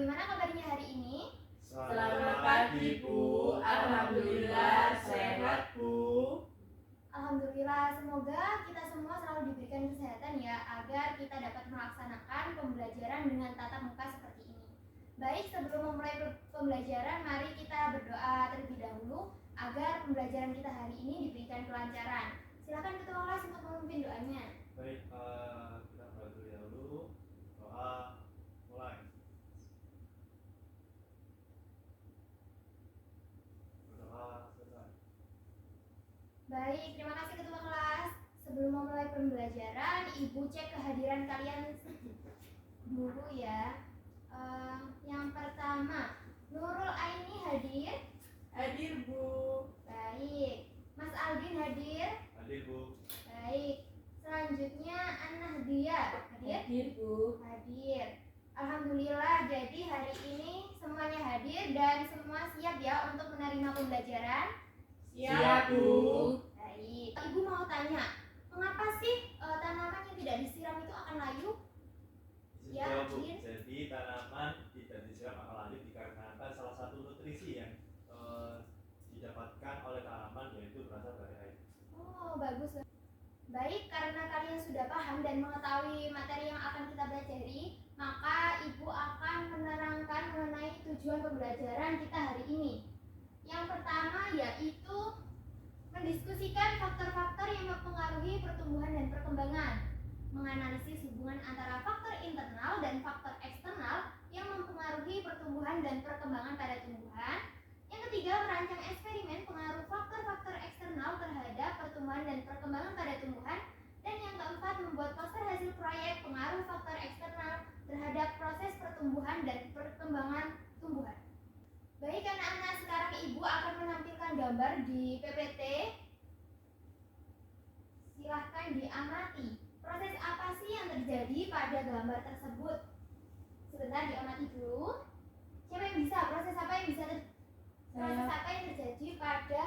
bagaimana kabarnya hari ini? Selamat pagi, Bu. Alhamdulillah sehat, Bu. Alhamdulillah, semoga kita semua selalu diberikan kesehatan ya, agar kita dapat melaksanakan pembelajaran dengan tatap muka seperti ini. Baik, sebelum memulai pembelajaran, mari kita berdoa terlebih dahulu agar pembelajaran kita hari ini diberikan kelancaran. Silakan ketua kelas untuk memimpin doanya. Baik, kita terlebih dahulu doa mulai. Berdoa selesai. Baik, terima kasih ketua kelas. Sebelum memulai pembelajaran, Ibu cek kehadiran kalian dulu ya. Yang pertama, Nurul Aini hadir? Hadir, Bu. Baik. Mas Aldin hadir? Hadir, Bu. Baik. Selanjutnya An-Nahdia hadir? Hadir, Bu. Hadir. Alhamdulillah, jadi hari ini semuanya hadir dan semua siap ya untuk menerima pembelajaran? Siap, Bu. Baik. Ibu mau tanya, mengapa sih tanaman yang tidak disiram itu akan layu? Ya, Ya, Bu. Adin. Jadi tanaman tidak disiram akan layu dikarenakan salah satu nutrisi yang didapatkan oleh tanaman yaitu berasal dari air. Oh, bagus. Baik, karena kalian sudah paham dan mengetahui materi yang akan kita pelajari, maka Ibu akan menerangkan mengenai tujuan pembelajaran kita hari ini. Yang pertama yaitu mendiskusikan faktor-faktor yang mempengaruhi pertumbuhan dan perkembangan, menganalisis hubungan antara faktor internal dan faktor eksternal yang mempengaruhi pertumbuhan dan perkembangan pada tumbuhan. Yang ketiga, merancang eksperimen pengaruh faktor-faktor eksternal terhadap pertumbuhan dan perkembangan pada tumbuhan. Dan yang keempat, membuat poster hasil proyek pengaruh faktor eksternal terhadap proses pertumbuhan dan perkembangan tumbuhan. Baik anak-anak, sekarang Ibu akan menampilkan gambar di PPT. Silahkan diamati. Proses apa sih yang terjadi pada gambar tersebut? Sebentar diamati dulu. Siapa yang bisa? Proses apa yang terjadi pada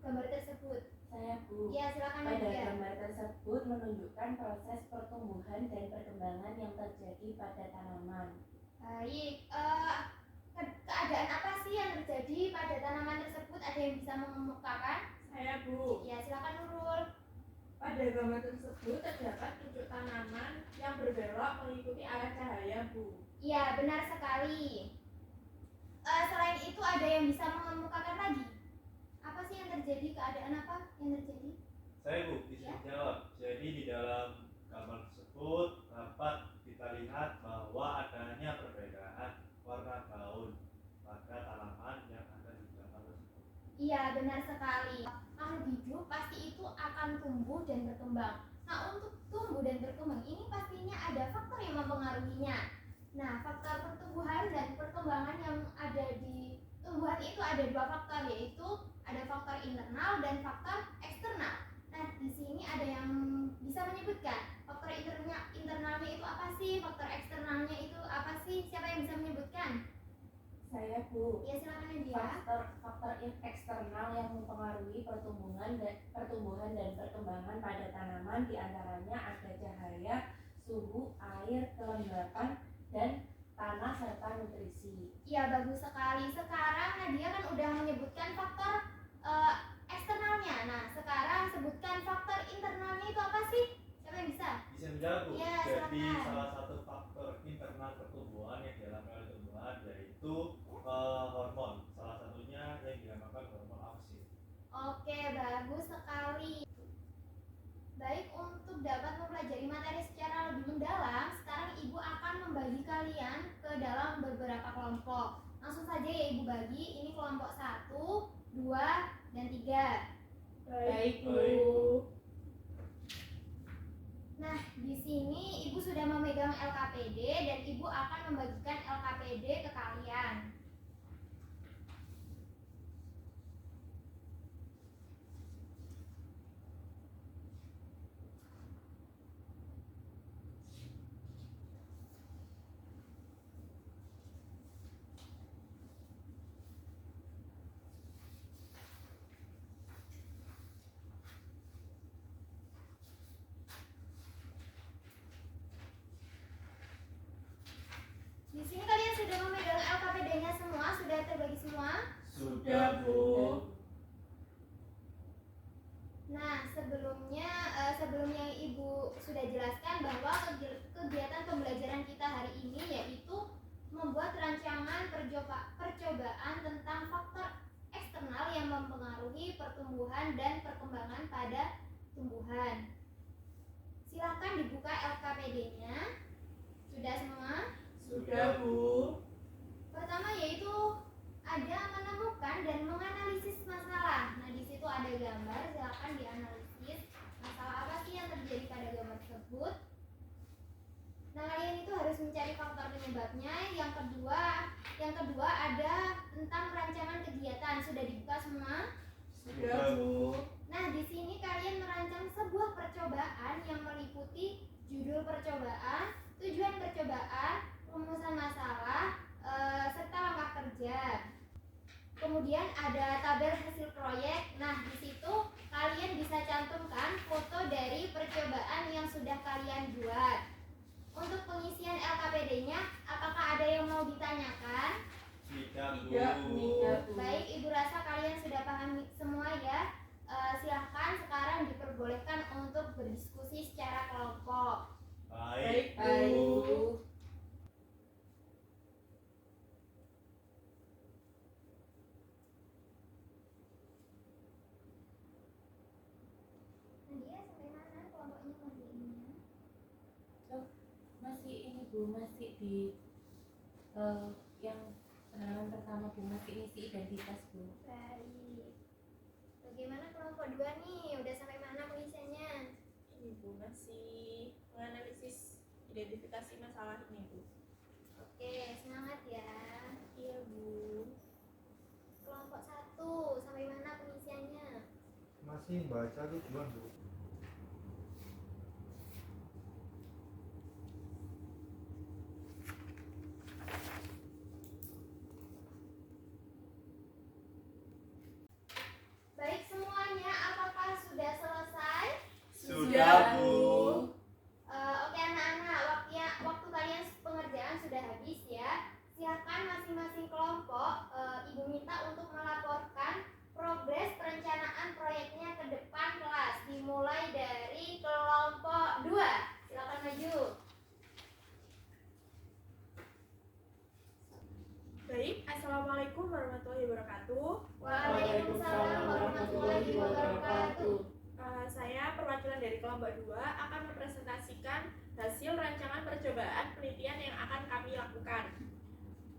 gambar tersebut? Saya, Bu. Ya, silakan Pada Nadia. gambar tersebut menunjukkan proses pertumbuhan dan perkembangan yang terjadi pada tanaman. Baik, keadaan apa sih yang terjadi pada tanaman tersebut? Ada yang bisa mengemukakan? Saya, Bu. Ya, silakan Nurul. Pada gambar tersebut terdapat pucuk tanaman yang berbelok mengikuti arah cahaya, Bu. Ya, benar sekali. Selain itu ada yang bisa mengemukakan lagi? Apa sih yang terjadi? Keadaan apa yang terjadi? Saya, Bu, izin jawab. Jadi di dalam gambar tersebut dapat kita lihat bahwa adanya perbedaan warna daun pada tanaman yang ada di gambar tersebut. Iya, benar sekali. Makhluk hidup pasti itu akan tumbuh dan berkembang. Nah, untuk tumbuh dan berkembang ini pastinya ada faktor yang mempengaruhinya. Nah, faktor pertumbuhan dan perkembangan yang ada di tumbuhan itu ada dua faktor, yaitu ada faktor internal dan faktor eksternal. Nah, di sini ada yang bisa menyebutkan faktor internalnya itu apa sih, faktor eksternalnya itu apa sih? Siapa yang bisa menyebutkan? Saya, Bu. Ya, silakan Nadia. Faktor eksternal yang mempengaruhi pertumbuhan dan perkembangan pada tanaman diantaranya ada cahaya, suhu, air, kelembapan, dan tanah serta nutrisi. Ya, bagus sekali. Sekarang Nadia kan udah menyebutkan faktor eksternalnya. Nah, sekarang sebutkan faktor internalnya itu apa sih? Siapa yang bisa? Bisa menjawab, Bu. Ya, Jadi silakan. salah satu faktor internal pertumbuhan yang dialami oleh tumbuhan yaitu hormon. Salah satunya yang dinamakan hormon auksin. Oke, bagus sekali. Baik, untuk dapat mempelajari materi secara lebih mendalam, sekarang Ibu akan membagi kalian ke dalam beberapa kelompok. Langsung saja ya Ibu bagi, ini kelompok 1, 2, dan 3. Baik, Bu. Nah, di sini Ibu sudah memegang LKPD dan Ibu akan membagikan LKPD ke kalian. semua? Sudah, Bu. Nah, sebelumnya Ibu sudah jelaskan bahwa kegiatan pembelajaran kita hari ini yaitu membuat rancangan percobaan tentang faktor eksternal yang mempengaruhi pertumbuhan dan perkembangan pada tumbuhan. Silakan dibuka LKPD-nya. Sudah semua? Sudah, Bu. Pertama yaitu ada menemukan dan menganalisis masalah. Nah, di situ ada gambar, silakan dianalisis. Masalah apa sih yang terjadi pada gambar tersebut? Nah, kalian itu harus mencari faktor penyebabnya. Yang kedua ada tentang rancangan kegiatan. Sudah dibuka semua? Sudah, Bu. Nah, di sini kalian merancang sebuah percobaan yang meliputi judul percobaan, tujuan percobaan, rumusan masalah, serta langkah kerja. Kemudian ada tabel hasil proyek. Nah, di situ kalian bisa cantumkan foto dari percobaan yang sudah kalian buat. Untuk pengisian LKPD-nya, apakah ada yang mau ditanyakan? Tidak, Bu. Tidak, Bu. Baik, Ibu rasa kalian sudah paham semua ya. Silahkan sekarang diperbolehkan untuk berdiskusi secara kelompok. Baik, Baik, Bu. Bu. Nadia, sampai mana kelompoknya ngerjainnya? Masih ini Bu, masih di yang halaman pertama Bu, masih isi identitas Bu. Baik. Bagaimana kelompok 2 nih? Udah sampai mana pengisiannya? Ini Bu masih menganalisis identifikasi masalah ini Bu. Oke, semangat ya. Iya Bu. Kelompok 1 sampai mana pengisiannya? Masih baca tujuan, Bu. Baik semuanya, apakah sudah selesai? Sudah, Bu. Oke anak-anak, waktu kalian pengerjaan sudah habis ya. Silakan masing-masing kelompok, Ibu minta untuk melaporkan progres perencanaan proyeknya ke depan kelas. Dimulai dari kelompok 2. Silakan maju. Baik, Assalamualaikum warahmatullahi wabarakatuh. Waalaikumsalam warahmatullahi wabarakatuh. Saya perwakilan dari kelompok 2 akan mempresentasikan hasil rancangan percobaan penelitian yang akan kami lakukan.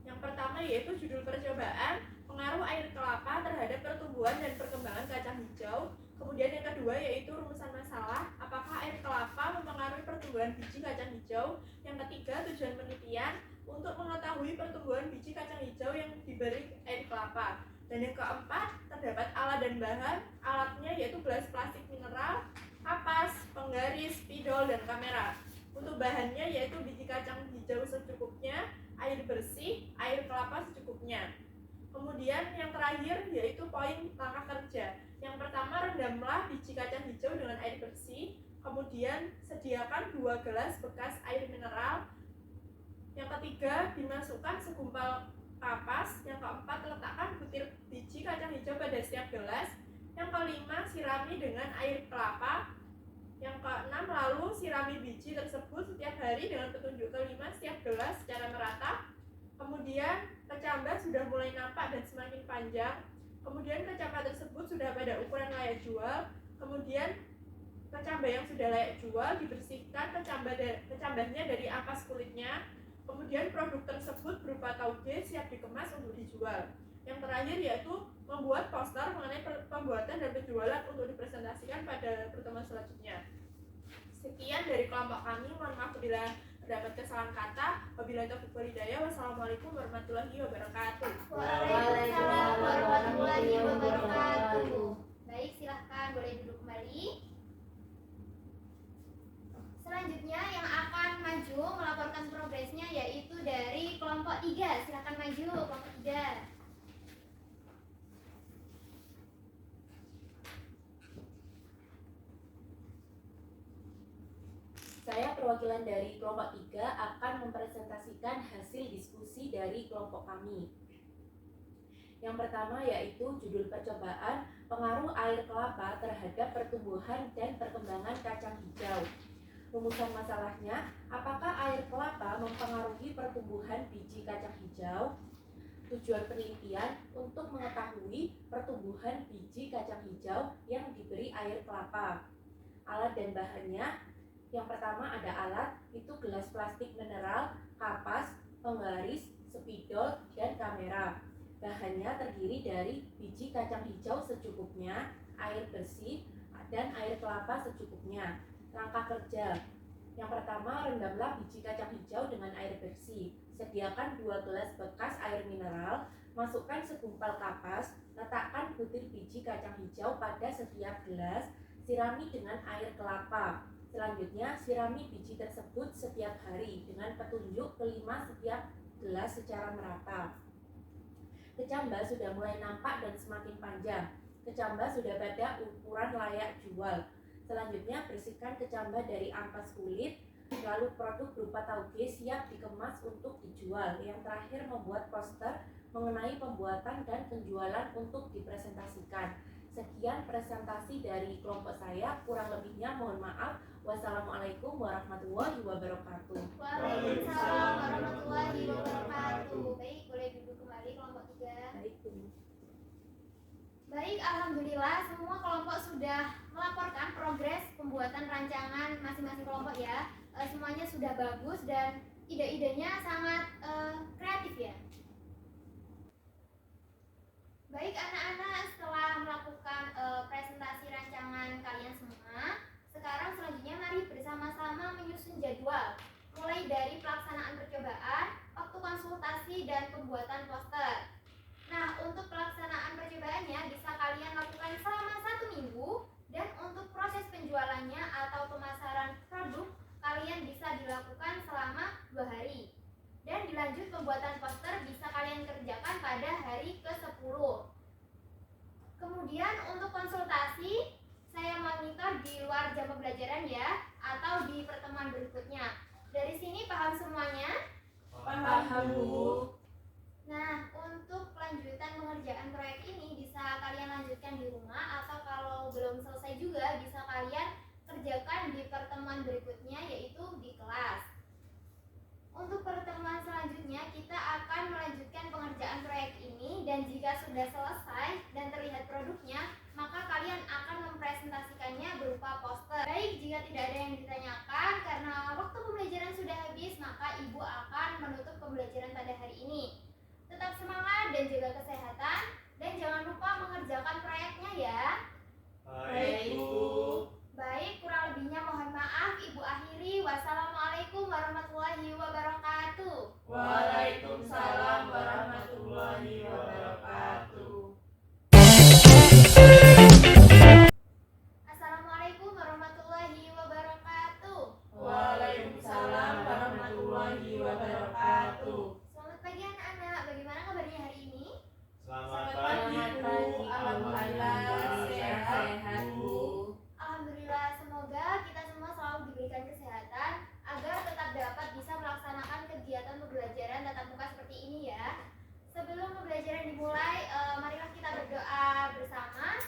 Yang pertama yaitu judul percobaan, pengaruh air kelapa terhadap pertumbuhan dan perkembangan kacang hijau. Kemudian yang kedua yaitu rumusan masalah, apakah air kelapa mempengaruhi pertumbuhan biji kacang hijau. Yang ketiga tujuan penelitian, untuk mengetahui pertumbuhan biji kacang hijau yang diberi air kelapa. Dan yang keempat, terdapat alat dan bahan. Alatnya yaitu gelas plastik mineral, kapas, penggaris, spidol, dan kamera. Untuk bahannya yaitu biji kacang hijau secukupnya, air bersih, air kelapa secukupnya. Kemudian yang terakhir yaitu poin langkah kerja. Yang pertama, rendamlah biji kacang hijau dengan air bersih. Kemudian sediakan 2 gelas bekas air mineral. Yang ketiga, dimasukkan segumpal kapas. Yang keempat, letakkan butir biji kacang hijau pada setiap gelas. Yang kelima, sirami dengan air kelapa. Yang keenam, lalu sirami biji tersebut setiap hari dengan petunjuk kelima setiap gelas secara merata. Kemudian kecambah sudah mulai nampak dan semakin panjang. Kemudian kecambah tersebut sudah pada ukuran layak jual. Kemudian kecambah yang sudah layak jual dibersihkan kecambahnya dari ampas kulitnya. Kemudian produk tersebut berupa tauge siap dikemas untuk dijual. Yang terakhir yaitu membuat poster mengenai pembuatan dan penjualan untuk dipresentasikan pada pertemuan selanjutnya. Sekian dari kelompok kami, mohon maaf bila terdapat kesalahan kata. Wabillahi taufiq wal hidayah. Wassalamualaikum warahmatullahi wabarakatuh. Waalaikumsalam warahmatullahi wabarakatuh. Baik, silahkan boleh duduk kembali. Selanjutnya yang akan maju melaporkan progresnya yaitu dari kelompok 3. Silahkan maju kelompok 3. Saya perwakilan dari kelompok 3 akan mempresentasikan hasil diskusi dari kelompok kami. Yang pertama yaitu judul percobaan pengaruh air kelapa terhadap pertumbuhan dan perkembangan kacang hijau. Rumusan masalahnya, apakah air kelapa mempengaruhi pertumbuhan biji kacang hijau? Tujuan penelitian untuk mengetahui pertumbuhan biji kacang hijau yang diberi air kelapa. Alat dan bahannya, yang pertama ada alat, itu gelas plastik mineral, kapas, penggaris, spidol, dan kamera. Bahannya terdiri dari biji kacang hijau secukupnya, air bersih, dan air kelapa secukupnya. Langkah kerja. Yang pertama, rendamlah biji kacang hijau dengan air bersih. Sediakan 2 gelas bekas air mineral, masukkan segumpal kapas, letakkan butir biji kacang hijau pada setiap gelas, sirami dengan air kelapa. Selanjutnya, sirami biji tersebut setiap hari dengan petunjuk kelima setiap gelas secara merata. Kecambah sudah mulai nampak dan semakin panjang. Kecambah sudah pada ukuran layak jual. Selanjutnya, bersihkan kecambah dari ampas kulit. Lalu produk berupa tauge siap dikemas untuk dijual. Yang terakhir, membuat poster mengenai pembuatan dan penjualan untuk dipresentasikan. Sekian presentasi dari kelompok saya. Kurang lebihnya mohon maaf. Wassalamualaikum warahmatullahi wabarakatuh. Waalaikumsalam warahmatullahi wabarakatuh. Baik, boleh duduk kembali kelompok 3. Baik, Bu. Baik, alhamdulillah semua kelompok sudah melaporkan progres pembuatan rancangan masing-masing kelompok ya. Semuanya sudah bagus dan ide-idenya sangat kreatif ya. Baik anak-anak, setelah melakukan presentasi rancangan kalian semua, sekarang selanjutnya mari bersama-sama menyusun jadwal mulai dari pelaksanaan percobaan, waktu konsultasi, dan pembuatan poster. Nah, untuk pelaksanaan percobaannya bisa kalian lakukan selama 1 minggu, dan untuk proses penjualannya atau pemasaran produk kalian bisa dilakukan selama 2 hari. Dan dilanjut pembuatan poster bisa kalian kerjakan pada hari ke-10. Kemudian untuk konsultasi saya monitor di luar jam pembelajaran ya, atau di pertemuan berikutnya. Dari sini paham semuanya? Paham, Bu. Nah, untuk kelanjutan pengerjaan proyek ini bisa kalian lanjutkan di rumah, atau kalau belum selesai juga bisa kalian kerjakan di pertemuan berikutnya, yaitu di kelas. Untuk pertemuan selanjutnya kita akan melanjutkan pengerjaan proyek ini, dan jika sudah selesai dan terlihat produknya, maka kalian akan mempresentasikannya berupa poster. Baik, jika tidak ada yang ditanyakan karena waktu pembelajaran sudah habis, maka Ibu akan menutup pembelajaran pada hari ini. Tetap semangat dan jaga kesehatan, dan jangan lupa mengerjakan proyeknya ya. Baik, Bu. Baik, kurang lebihnya mohon maaf. Ibu akhiri. Wassalamualaikum warahmatullahi wabarakatuh. Waalaikumsalam warahmatullahi wabarakatuh. Assalamualaikum warahmatullahi wabarakatuh. Waalaikumsalam warahmatullahi wabarakatuh. Selamat pagi anak-anak. Bagaimana kabarnya hari ini? Selamat Selamat pagi, Bu. pagi. Alhamdulillah, sehat, Bu. Alhamdulillah, semoga kita semua selalu diberikan kesehatan agar tetap dapat bisa melaksanakan kegiatan pembelajaran tatap muka seperti ini ya. Sebelum pembelajaran dimulai, marilah kita berdoa bersama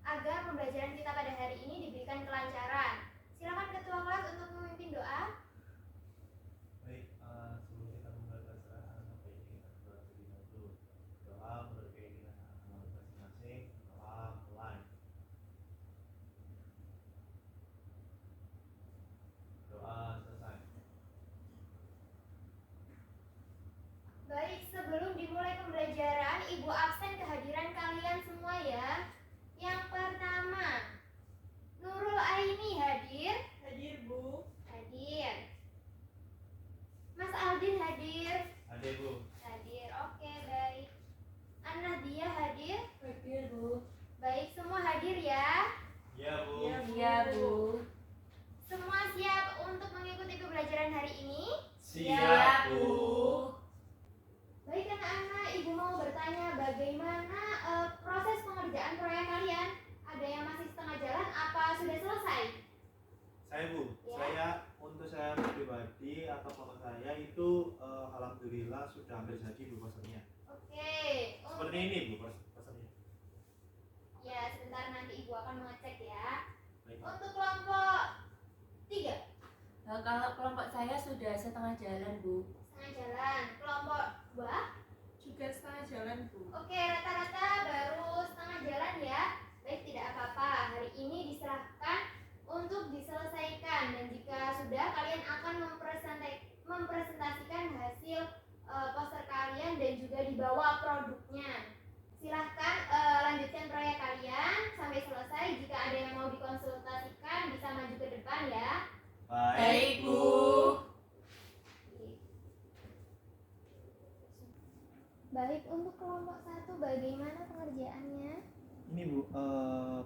agar pembelajaran kita pada hari ini diberikan kelancaran. Silakan ketua kelas untuk memimpin doa. Baik, sebelum kita memulai pelajaran, apa ini kita berdoa terlebih dahulu. Doa menurut keinginan anak-anak masing-masing. Doa mulai. Doa selesai. Baik, sebelum dimulai pembelajaran, Ibu absen kehadiran kalian semua ya. Yang pertama, Nurul Aini hadir. Hadir, Bu. Hadir. Mas Aldin hadir. Ada, Bu. Hadir. Oke, baik. An-Nadia hadir. Hadir, Bu. Baik, semua hadir ya. Iya, Bu. Iya, Bu. Semua siap untuk mengikuti pembelajaran hari ini? Siap, Bu. Baik anak-anak, Ibu mau bertanya bagaimana proses pengerjaan proyek kalian? Ada yang masih setengah jalan apa sudah selesai? Saya, Bu. Ya. Untuk saya pribadi atau kelompok saya itu alhamdulillah sudah hampir jadi Bu posternya. Oke, Oke, Seperti ini Bu pesannya. ya sebentar nanti ibu akan mengecek ya. Baik. Untuk kelompok 3 Kalau kelompok saya sudah setengah jalan, Bu. setengah jalan. Kelompok 2 Juga setengah jalan, Bu. oke, rata-rata baru setengah jalan ya. Baik, tidak apa-apa. Hari ini diserahkan untuk diselesaikan, dan jika sudah kalian akan mempresentasikan hasil poster kalian dan juga dibawa produknya. Silahkan lanjutkan proyek kalian sampai selesai. Jika ada yang mau dikonsultasikan bisa maju ke depan ya. Baik. Bu. Baik, untuk kelompok 1 bagaimana pengerjaannya? Ini Bu,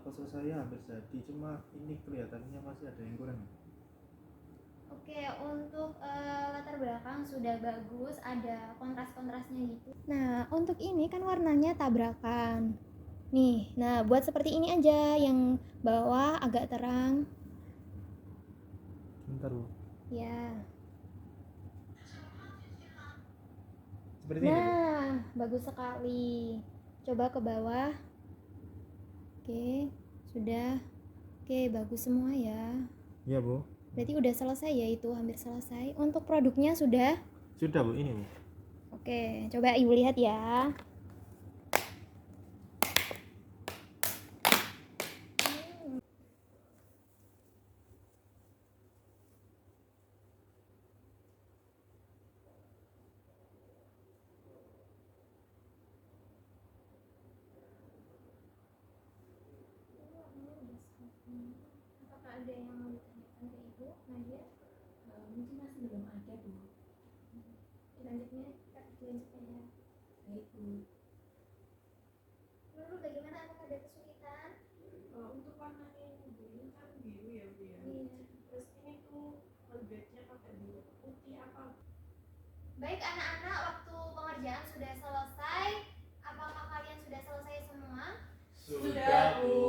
poster saya hampir jadi, cuma ini kelihatannya masih ada yang kurang. Oke, untuk latar belakang sudah bagus, ada kontras-kontrasnya gitu. Nah, untuk ini kan warnanya tabrakan. Nih, nah buat seperti ini aja, yang bawah agak terang. Bentar Bu. Ya. Seperti ini Bu. Nah, bagus sekali. Coba ke bawah. Oke, sudah. Oke, bagus semua ya. Iya Bu. Berarti udah selesai ya, itu hampir selesai. Untuk produknya sudah. Sudah Bu, ini Bu. Oke, coba ibu lihat ya. Apakah ada yang mau ditanyakan ke ibu, Nadia? Mungkin masih belum ada, Bu. Selanjutnya, ya. Baik, Bu. Lalu bagaimana, apakah ada kesulitan? Untuk warnanya ini kan biru ya, Bu ya. Iya. Terus ini tuh lembetnya pakai biru putih apa? Baik anak-anak, waktu pengerjaan sudah selesai. Apakah kalian sudah selesai semua? Sudah Bu.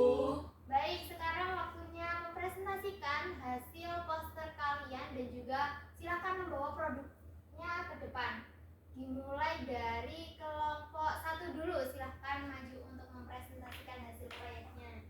Baik, sekarang waktunya mempresentasikan hasil poster kalian dan juga silakan membawa produknya ke depan. Dimulai dari kelompok 1 dulu, silahkan maju untuk mempresentasikan hasil proyeknya.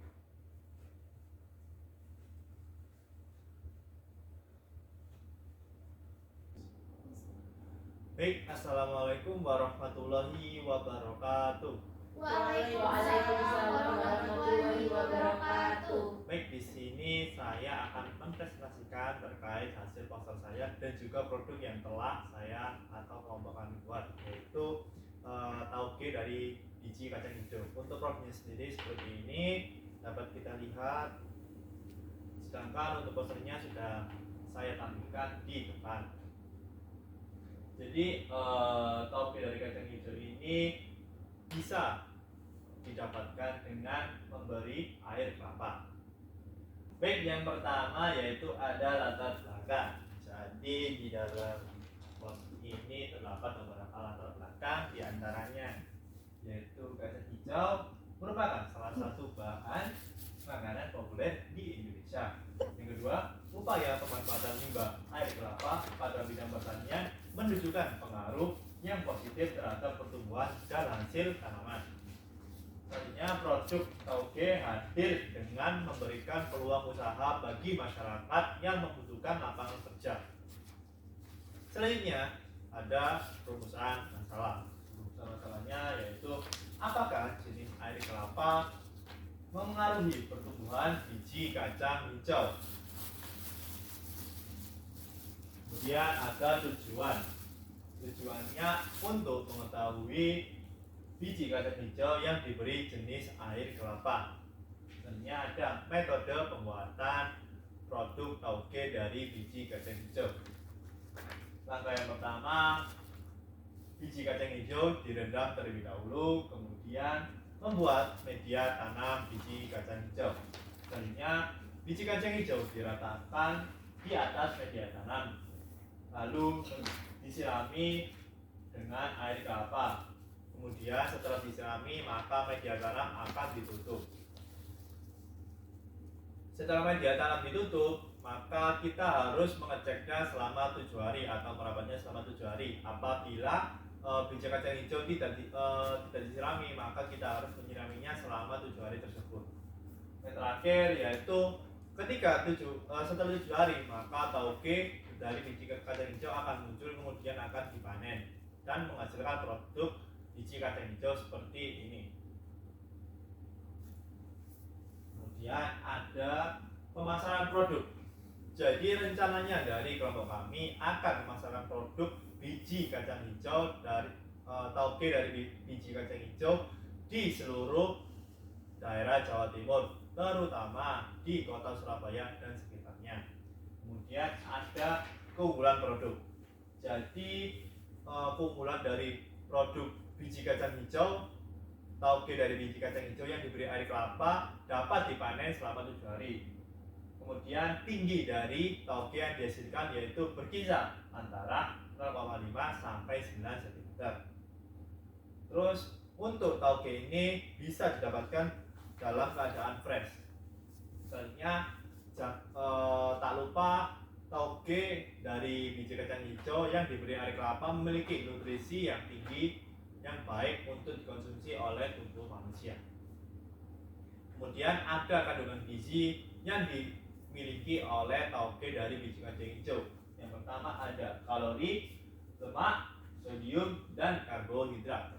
Baik, Assalamualaikum warahmatullahi wabarakatuh. Waalaikumsalam warahmatullahi wabarakatuh. Baik, di sini saya akan mempresentasikan terkait hasil poster saya dan juga produk yang telah saya atau kelompok kami buat, yaitu tauge dari biji kacang hijau. Untuk produknya sendiri seperti ini dapat kita lihat, sedangkan untuk posternya sudah saya tampilkan di depan. Jadi tauge dari kacang hijau ini bisa didapatkan dengan memberi air kelapa. Baik, yang pertama yaitu ada latar belakang. Jadi di dalam poster ini terdapat beberapa latar belakang, diantaranya yaitu kacang hijau merupakan salah satu bahan makanan populer di Indonesia. Yang kedua, upaya pemanfaatan limbah air kelapa pada bidang pertanian menunjukkan pengaruh yang positif terhadap pertumbuhan dan hasil tanaman. Selanjutnya, produk tauge hadir dengan memberikan peluang usaha bagi masyarakat yang membutuhkan lapangan kerja. Selanjutnya, ada rumusan masalah. Rumusan masalahnya yaitu apakah jenis air kelapa mempengaruhi pertumbuhan biji kacang hijau. Kemudian ada tujuan. Tujuannya untuk mengetahui biji kacang hijau yang diberi jenis air kelapa. Selanjutnya ada metode pembuatan produk tauge dari biji kacang hijau. Langkah yang pertama, biji kacang hijau direndam terlebih dahulu, kemudian membuat media tanam biji kacang hijau. Selanjutnya, biji kacang hijau diratakan di atas media tanam, lalu disirami dengan air kelapa. Kemudian setelah disirami, maka media tanam akan ditutup. Setelah media tanam ditutup, maka kita harus mengeceknya selama 7 hari atau merawatnya selama 7 hari. Apabila biji kacang hijau tidak disirami, maka kita harus menyiraminya selama 7 hari tersebut. Yang terakhir yaitu ketika setelah 7 hari, maka tauge dari biji kacang hijau akan muncul, kemudian akan dipanen dan menghasilkan produk biji kacang hijau seperti ini. Kemudian ada pemasaran produk. Jadi rencananya dari kelompok kami akan memasarkan produk biji kacang hijau dari tauge dari biji kacang hijau di seluruh daerah Jawa Timur, terutama di kota Surabaya dan sekitarnya. Kemudian ada keunggulan produk. Jadi keunggulan dari produk biji kacang hijau, tauge dari biji kacang hijau yang diberi air kelapa dapat dipanen selama 7 hari. Kemudian tinggi dari tauge yang dihasilkan yaitu berkisar antara 0,5 sampai 9 cm. Terus untuk tauge ini bisa didapatkan dalam keadaan fresh. Selanjutnya tak lupa tauge dari biji kacang hijau yang diberi air kelapa memiliki nutrisi yang tinggi yang baik untuk dikonsumsi oleh tubuh manusia. Kemudian ada kandungan gizi yang dimiliki oleh tauge dari biji kacang hijau. Yang pertama ada kalori, lemak, sodium, dan karbohidrat.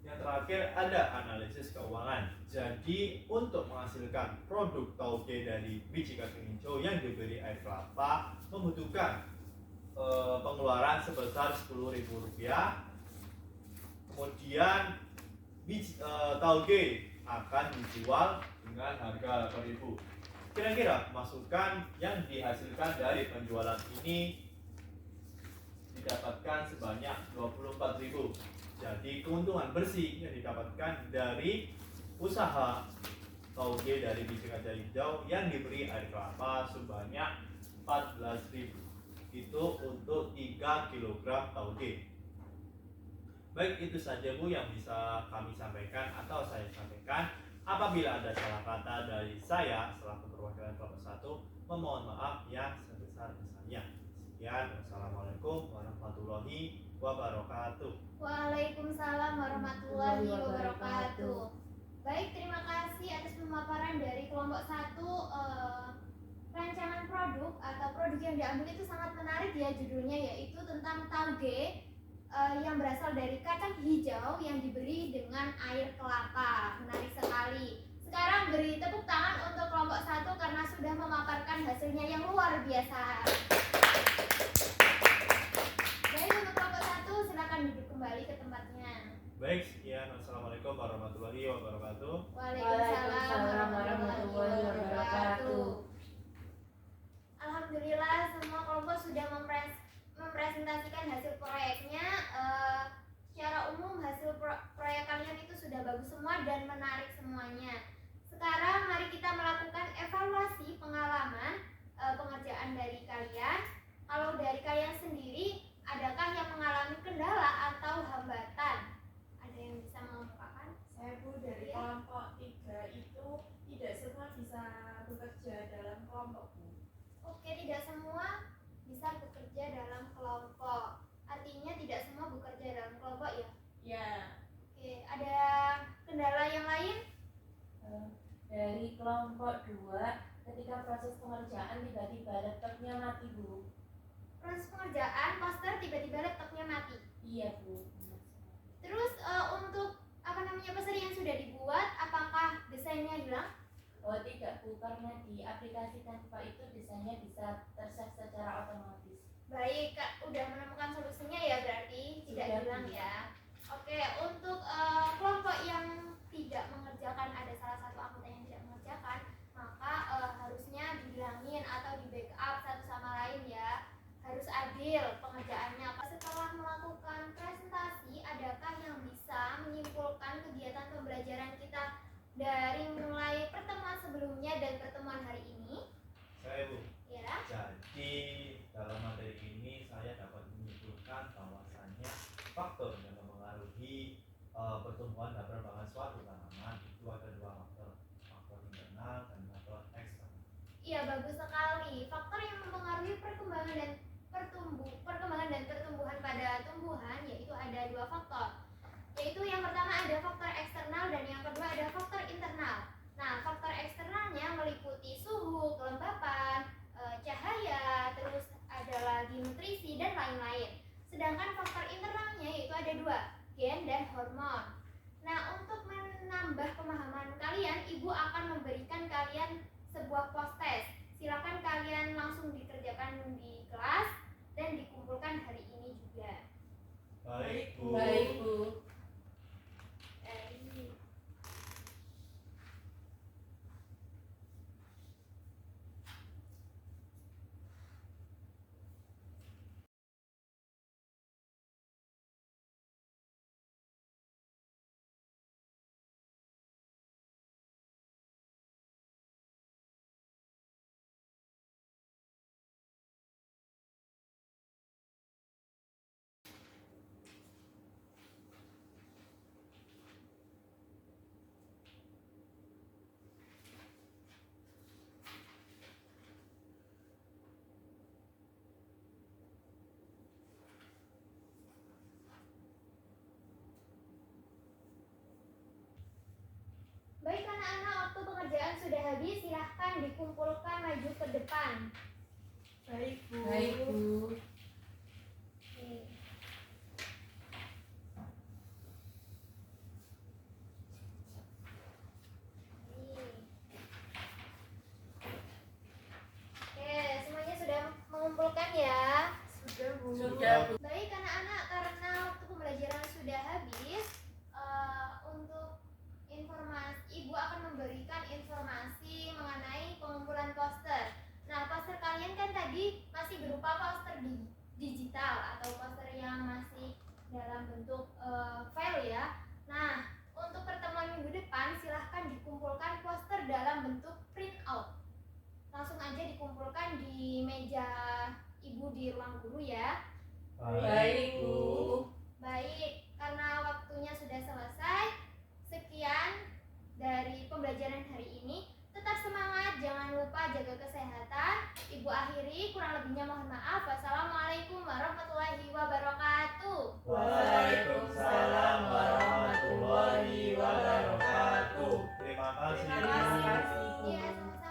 Yang terakhir ada analisis keuangan. Jadi untuk menghasilkan produk tauge dari biji kacang hijau yang diberi air kelapa membutuhkan pengeluaran sebesar Rp10.000. Kemudian tauge akan dijual dengan harga Rp8.000. Kira-kira masukan yang dihasilkan dari penjualan ini didapatkan sebanyak Rp24.000. Jadi keuntungan bersih yang didapatkan dari usaha tauge dari biji kacang hijau yang diberi air kelapa sebanyak Rp14.000. Itu untuk 3 kg tauge. Baik, itu saja Bu yang bisa kami sampaikan atau saya sampaikan. Apabila ada salah kata dari saya selaku perwakilan kelompok 1, memohon maaf yang sebesar-besarnya. Sekian, wassalamualaikum warahmatullahi wabarakatuh. Waalaikumsalam warahmatullahi wabarakatuh. Baik, terima kasih atas pemaparan dari kelompok 1. Rancangan produk atau produk yang diambil itu sangat menarik ya, judulnya yaitu tentang tauge yang berasal dari kacang hijau yang diberi dengan air kelapa. Menarik sekali. Sekarang beri tepuk tangan untuk kelompok 1 karena sudah memaparkan hasilnya yang luar biasa. Baik, untuk kelompok 1 silakan duduk kembali ke tempatnya. Baik, sekian. Wassalamualaikum warahmatullahi wabarakatuh. Waalaikumsalam warahmatullahi wabarakatuh. Alhamdulillah semua kelompok sudah mempresentasikan hasil proyeknya. Secara umum hasil proyek kalian itu sudah bagus semua dan menarik semuanya. Sekarang mari kita melakukan evaluasi pengalaman pengerjaan dari kalian. Kalau dari kalian sendiri, adakah yang mengalami kendala atau hambatan? Ada yang bisa mengemukakan? Saya Bu, dari kelompok 3 itu tidak semua bisa bekerja dalam kelompok Bu. Oke, tidak semua bisa bekerja dalam kelompok. Artinya tidak semua bekerja dalam kelompok ya? Ya. Oke, ada kendala yang lain? Dari kelompok 2, ketika proses pengerjaan tiba-tiba laptopnya mati Bu. Proses pengerjaan poster tiba-tiba laptopnya mati. Iya Bu. Terus untuk poster yang sudah dibuat, apakah desainnya hilang? Oh tidak Bu, karena di aplikasi Canva itu desainnya bisa tersave secara otomatis. Baik, Kak, udah menemukan solusinya ya, berarti tidak Sudah, hilang Bu. ya. Oke, untuk kelompok yang tidak mengerjakan, ada salah satu anggota yang tidak mengerjakan, maka harusnya dihilangin atau di backup satu sama lain ya. Harus adil pengerjaannya. Setelah melakukan presentasi, adakah yang bisa menyimpulkan kegiatan pembelajaran kita dari mulai pertemuan sebelumnya dan pertemuan hari ini? Saya Bu. Ya. Jadi dalam materi ini saya dapat menyimpulkan bahwasannya faktor yang mempengaruhi pertumbuhan dan perkembangan suatu tanaman itu ada 2 faktor, faktor internal dan faktor eksternal. Iya, bagus sekali. Faktor yang mempengaruhi perkembangan dan pertumbuhan perkembangan dan pertumbuhan pada tumbuhan, yaitu ada dua faktor. Yaitu yang pertama ada faktor eksternal dan yang kedua ada faktor internal. Nah, faktor eksternalnya meliputi suhu, kelembapan, cahaya, terus ada lagi nutrisi dan lain-lain. Sedangkan faktor internalnya yaitu ada dua, gen dan hormon. Nah, untuk menambah pemahaman kalian, Ibu akan memberikan kalian sebuah post-test. Silakan kalian langsung dikerjakan di kelas dan dikumpulkan hari ini juga. Baik, Bu. Baik, Bu. Baik anak-anak, waktu pengerjaan sudah habis, silahkan dikumpulkan maju ke depan. Baik, Bu. Baik, Bu. Oke. Oke, semuanya sudah mengumpulkan ya. Sudah, Bu. Sudah, Bu. Baik anak-anak, karena waktu pembelajaran sudah habis, untuk informasi, Ibu akan memberikan informasi mengenai pengumpulan poster. Nah, poster kalian kan tadi masih berupa poster digital atau poster yang masih dalam bentuk file ya. Nah, untuk pertemuan minggu depan silahkan dikumpulkan poster dalam bentuk print out. Langsung aja dikumpulkan di meja Ibu di ruang guru ya. Baik, Bu. Baik, karena waktunya sudah selesai, sekian dari pembelajaran hari ini. Tetap semangat, jangan lupa jaga kesehatan. Ibu akhiri, kurang lebihnya mohon maaf. Wassalamualaikum warahmatullahi wabarakatuh. Waalaikumsalam warahmatullahi wabarakatuh. Terima kasih. Terima kasih. Iya, sama-sama.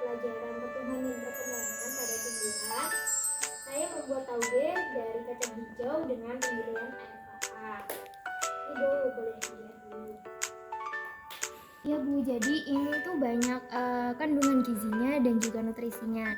Pelajaran pertumbuhan dan perkembangan pada tumbuhan, saya membuat tauge dari kacang hijau dengan pemberian air kelapa. Ibu boleh dilihat dulu. Ya Bu, jadi ini tuh banyak kandungan gizinya dan juga nutrisinya.